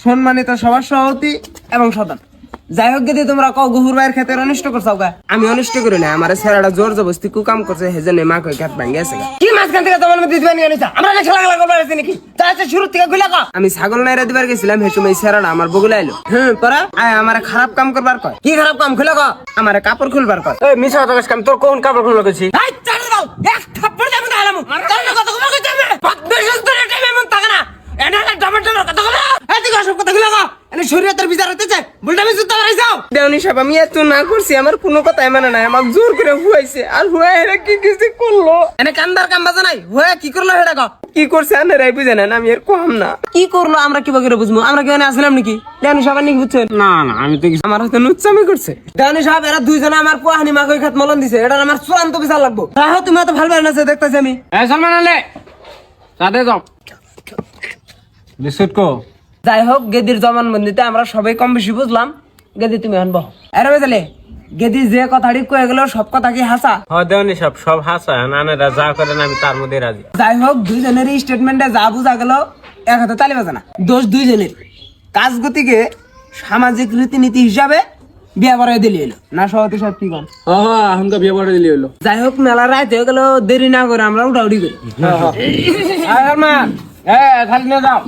সম্মানিত সবার সভাপতি এবং সদন। যাই হোক যদি তোমরা কও গহুর ভাইয়ের ক্ষেতের অনিষ্ট করছাও গা, আমি অনিষ্ট করি না, আমার ছেলেটা জোর জবস্তি কুকাম করছে, হেজন্য মা কই ক্ষেত ভাঙে গেছে কি মাঝখান থেকে তোমার মধ্যে দিবেন নিয়ে আমরা খেলা খেলা করবার আছে নাকি? তাই শুরু থেকে গুলা কা আমি ছাগল নাইরা দিবার গেছিলাম, হে সময় ছেলেটা আমার বগুলা আইলো। পরা আয় আমার খারাপ কাম করবার কয়। কি খারাপ কাম খুলে কা? আমার কাপড় খুলবার কয়। এই মিছা কথা কাম তোর কোন কাপড় খুলবার কইছি? এই চাল দাও এক থাপ্পড় দেব না আলামু তোর কথা কইবা কইতে আমি বদমেশ তোর টাইম এমন থাকে না এনা ডাবল ডাবল কথা কইবা এই তুই সব কথা খুলে কা এনে শরীয়তের বিচার হতে চাই বলটা আমি জুতা রাইছাও দেওনি সাহেব আমি এত না করছি, আমার কোনো কথাই মানে না, আমাকে জোর করে হুয়াইছে আর হুয়াই এরা কি কিছু করলো এনে কান্দার কাম বাজে নাই হুয়া কি করলো হেডা কা কি করছে আনারাই বুঝে না, আমি এর কম না কি করলো আমরা কি করে বুঝবো? আমরা কেন আসলাম নাকি দেওনি সাহেব নাকি বুঝছেন? না না আমি তো আমার হাতে নুচ্চামি করছে দেওনি সাহেব, এরা দুইজনে আমার পোহানি মাকই খাত মলন দিছে, এটা আমার চূড়ান্ত বিচার লাগবো। রাহো তুমি তো ভালো ভালো আছে দেখতেছি আমি। এই সালমান আলে সাথে যাও বিস্কুট কো। যাই হোক গেদির জবানবন্দিতে আমরা সবাই কম বেশি বুঝলাম। গেদি তুমি আনবো আরে বেজালে গেদি যে কথাটি কয়ে গেল সব কথা কি হাসা? হ্যাঁ দেওনি সব হাসা, নানেরা যা করেন আমি তার মধ্যে রাজি। যাই হোক দুইজনের স্টেটমেন্টে যা বুঝা গেল এক হাতে তালি বাজে না, দোষ দুইজনের। কাজ গতিকে সামাজিক রীতিনীতি হিসাবে বিয়ে করাই দিলি এলো না সভাপতি সাহেব কি কন? হ্যাঁ আমাকে বিয়ে করে দিলি হলো। যাই হোক মেলা রাত হয়ে গেল, দেরি না করে আমরা উঠাউটি করি। খালি নিয়ে যাও।